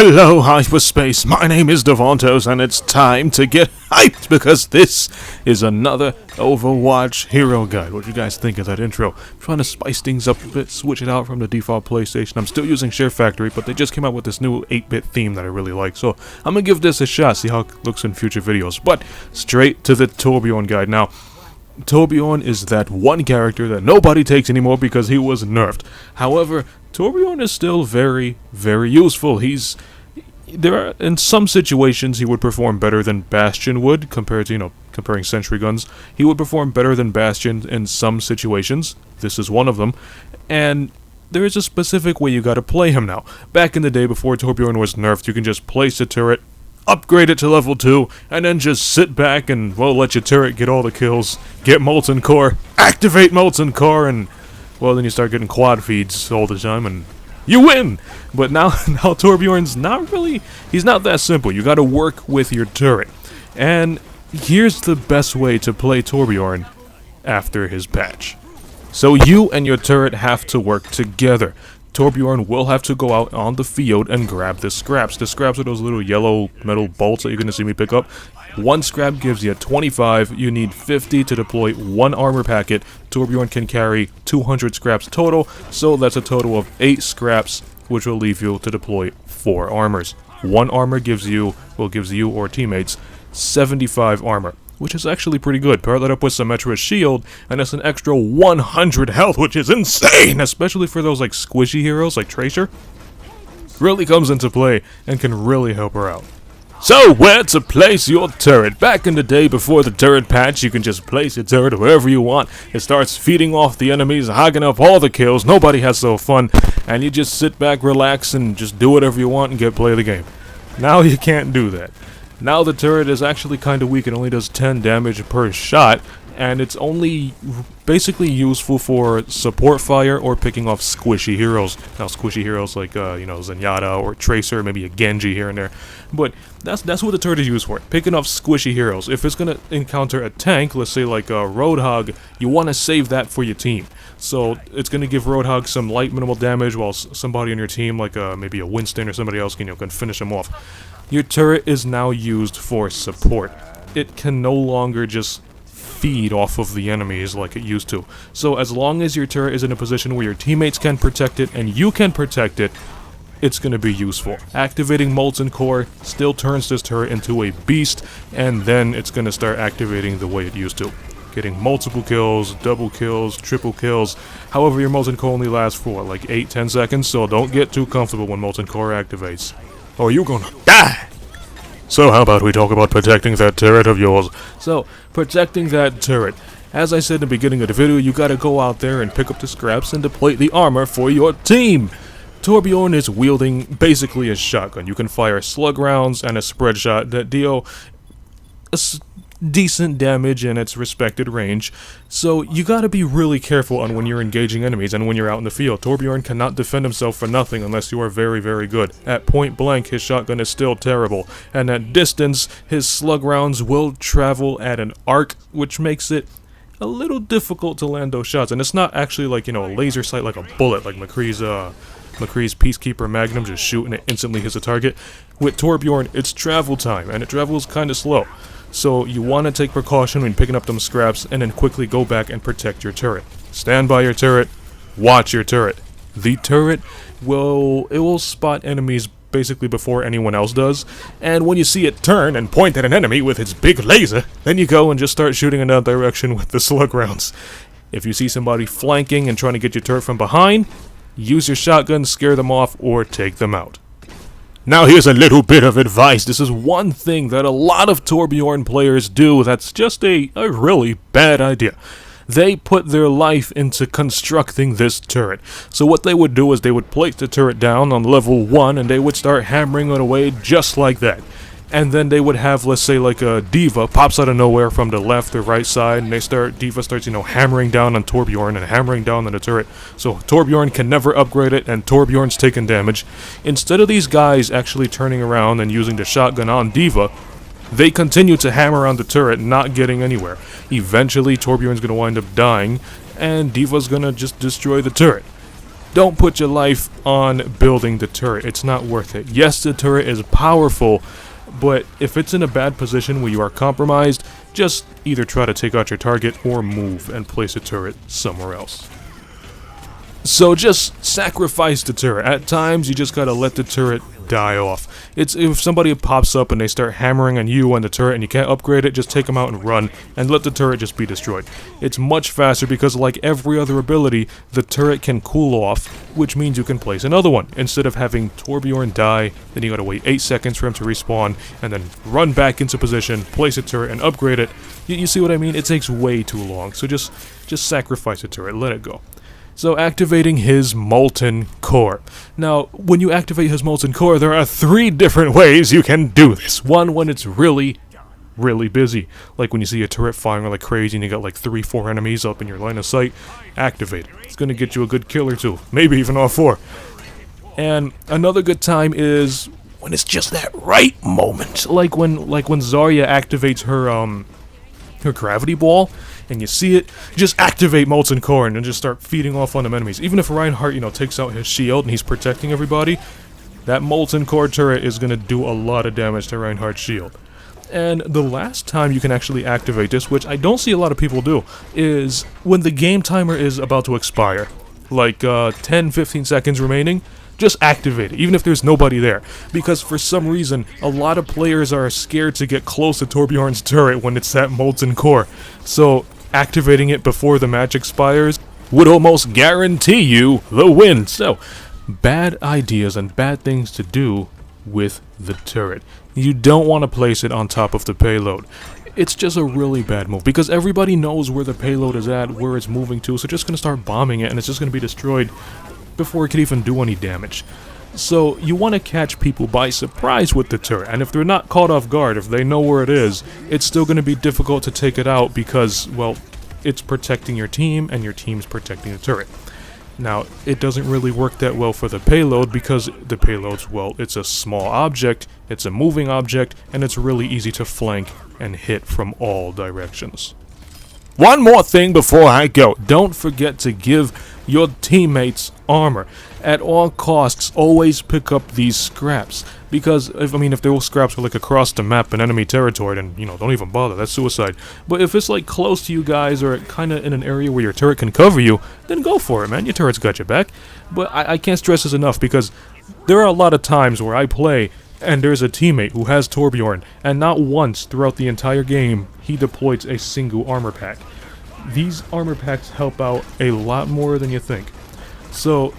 Hello, hyperspace. My name is Davontos, and it's time to get hyped because this is another Overwatch Hero Guide. What do you guys think of that intro? I'm trying to spice things up a bit, switch it out from the default PlayStation. I'm still using SHAREfactory, but they just came out with this new 8-bit theme that I really like, so I'm gonna give this a shot, see how it looks in future videos. But straight to the TorbJorn guide. Now, TorbJorn is that one character that nobody takes anymore because he was nerfed. However, TorbJorn is still very, very useful. In some situations he would perform better than Bastion would, compared to, comparing sentry guns. He would perform better than Bastion in some situations. This is one of them. And there is a specific way you gotta play him now. Back in the day before TorbJorn was nerfed, you can just place a turret, upgrade it to level 2, and then just sit back and, well, let your turret get all the kills, get Molten Core, activate Molten Core, and, well, then you start getting quad feeds all the time, and you win! But now TorbJorn's he's not that simple. You gotta work with your turret. And here's the best way to play TorbJorn after his patch. So you and your turret have to work together. TorbJorn will have to go out on the field and grab the scraps. The scraps are those little yellow metal bolts that you're going to see me pick up. One scrap gives you 25. You need 50 to deploy one armor packet. TorbJorn can carry 200 scraps total, so that's a total of 8 scraps, which will leave you to deploy 4 armors. One armor gives you or teammates 75 armor, which is actually pretty good. Pair that up with Symmetra's shield, and that's an extra 100 health, which is insane, especially for those like squishy heroes like Tracer. Really comes into play and can really help her out. So, where to place your turret? Back in the day before the turret patch, you can just place your turret wherever you want. It starts feeding off the enemies, hogging up all the kills, nobody has so fun, and you just sit back, relax, and just do whatever you want and get play the game. Now you can't do that. Now the turret is actually kind of weak. It only does 10 damage per shot, and it's only basically useful for support fire or picking off squishy heroes. Now squishy heroes like, Zenyatta or Tracer, maybe a Genji here and there. But that's what the turret is used for, picking off squishy heroes. If it's going to encounter a tank, let's say like a Roadhog, you want to save that for your team. So it's going to give Roadhog some light minimal damage while somebody on your team, like maybe a Winston or somebody else, can finish him off. Your turret is now used for support. It can no longer just feed off of the enemies like it used to. So as long as your turret is in a position where your teammates can protect it and you can protect it, it's going to be useful. Activating Molten Core still turns this turret into a beast, and then it's going to start activating the way it used to. Getting multiple kills, double kills, triple kills. However, your Molten Core only lasts for like 8-10 seconds, so don't get too comfortable when Molten Core activates, or you're gonna die! So how about we talk about protecting that turret of yours? So, protecting that turret. As I said in the beginning of the video, you gotta go out there and pick up the scraps and deploy the armor for your team. TorbJorn is wielding basically a shotgun. You can fire slug rounds and a spread shot that deal decent damage in its respected range, so you gotta be really careful on when you're engaging enemies and when you're out in the field. TorbJorn cannot defend himself for nothing unless you are very, very good. At point blank, his shotgun is still terrible, and at distance, his slug rounds will travel at an arc, which makes it a little difficult to land those shots. And it's not actually like, a laser sight like a bullet, like McCree's Peacekeeper Magnum, just shoot and it instantly hits a target. With TorbJorn, it's travel time, and it travels kinda slow. So you want to take precaution when picking up them scraps, and then quickly go back and protect your turret. Stand by your turret, watch your turret. The turret will spot enemies basically before anyone else does, and when you see it turn and point at an enemy with its big laser, then you go and just start shooting in that direction with the slug rounds. If you see somebody flanking and trying to get your turret from behind, use your shotgun, scare them off, or take them out. Now here's a little bit of advice. This is one thing that a lot of TorbJorn players do that's just a really bad idea. They put their life into constructing this turret. So what they would do is they would place the turret down on level 1 and they would start hammering it away just like that. And then they would have, let's say, like a D.Va pops out of nowhere from the left or right side, and D.Va starts, hammering down on TorbJorn and hammering down on the turret. So TorbJorn can never upgrade it, and TorbJorn's taking damage. Instead of these guys actually turning around and using the shotgun on D.Va, they continue to hammer on the turret, not getting anywhere. Eventually, TorbJorn's gonna wind up dying, and D.Va's gonna just destroy the turret. don't put your life on building the turret. It's not worth it. Yes, the turret is powerful, but if it's in a bad position where you are compromised, just either try to take out your target or move and place a turret somewhere else. So just sacrifice the turret. At times, you just gotta let the turret die off. It's if somebody pops up and they start hammering on you on the turret and you can't upgrade it, just take them out and run and let the turret just be destroyed. It's much faster because like every other ability, the turret can cool off, which means you can place another one. Instead of having TorbJorn die, then you gotta wait 8 seconds for him to respawn and then run back into position, place a turret and upgrade it. You see what I mean? It takes way too long. So just sacrifice the turret, let it go. So activating his molten core. Now, when you activate his molten core, there are 3 different ways you can do this. One, when it's really busy. Like when you see a turret firing like crazy and you got like 3-4 enemies up in your line of sight, activate it. It's gonna get you a good kill or 2, maybe even all 4. And another good time is when it's just that right moment. Like when Zarya activates her gravity ball, and you see it, just activate Molten Core and then just start feeding off on them enemies. Even if Reinhardt, takes out his shield and he's protecting everybody, that Molten Core turret is going to do a lot of damage to Reinhardt's shield. And the last time you can actually activate this, which I don't see a lot of people do, is when the game timer is about to expire. Like 10-15 seconds remaining, just activate it, even if there's nobody there. Because for some reason, a lot of players are scared to get close to TorbJorn's turret when it's that Molten Core. So activating it before the match expires would almost guarantee you the win. So, bad ideas and bad things to do with the turret. You don't want to place it on top of the payload. It's just a really bad move because everybody knows where the payload is at, where it's moving to, so just going to start bombing it and it's just going to be destroyed before it can even do any damage. So you want to catch people by surprise with the turret, and if they're not caught off guard, if they know where it is, it's still going to be difficult to take it out because, well, it's protecting your team and your team's protecting the turret. Now, it doesn't really work that well for the payload because the payload's, well, it's a small object, it's a moving object, and it's really easy to flank and hit from all directions. One more thing before I go. Don't forget to give your teammates armor. At all costs, always pick up these scraps. Because, if those scraps are like across the map in enemy territory, then, don't even bother. That's suicide. But if it's like close to you guys or kind of in an area where your turret can cover you, then go for it, man. Your turret's got your back. But I can't stress this enough because there are a lot of times where I play and there's a teammate who has TorbJorn, and not once throughout the entire game he deploys a single armor pack. These armor packs help out a lot more than you think. So,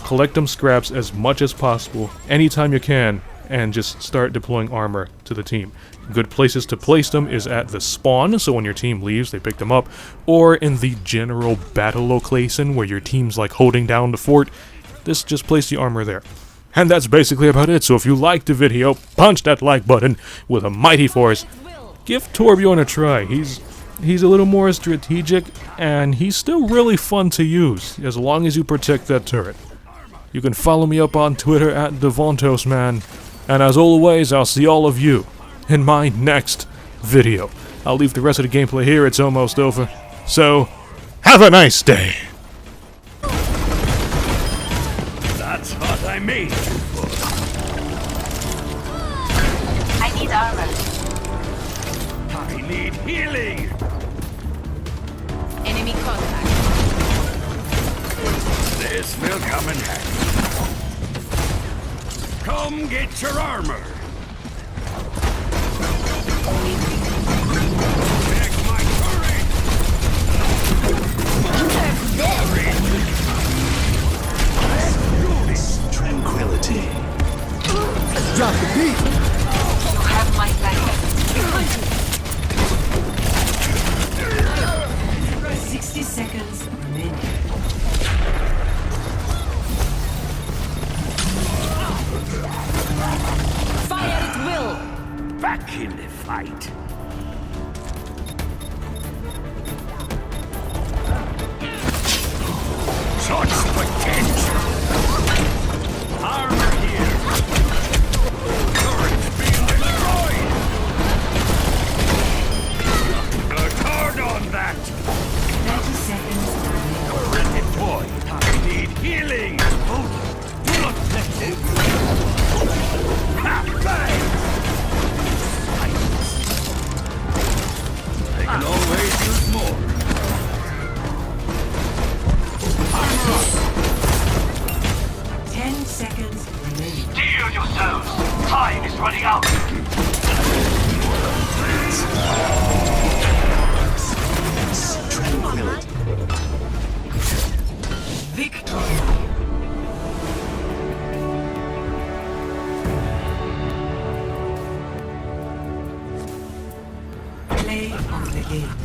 collect them scraps as much as possible, anytime you can, and just start deploying armor to the team. Good places to place them is at the spawn, so when your team leaves, they pick them up, or in the general battle location where your team's like holding down the fort. Just place the armor there. And that's basically about it, so if you liked the video, punch that like button with a mighty force. Give TorbJorn a try. He's a little more strategic, and he's still really fun to use, as long as you protect that turret. You can follow me up on Twitter at Davontos, man. And as always, I'll see all of you in my next video. I'll leave the rest of the gameplay here, it's almost over. So, have a nice day! That's what I made you for. I need armor. I need healing! Enemy contact. This will come in handy. Come get your armor! Check my turret! Tranquility. Drop the beat! You have my back. 60 seconds remaining. Fire at will! Back in the fight! Such potential! Armor here! Turret being destroyed! Look hard on that! 30 seconds. Turret deployed! I need healing! begin.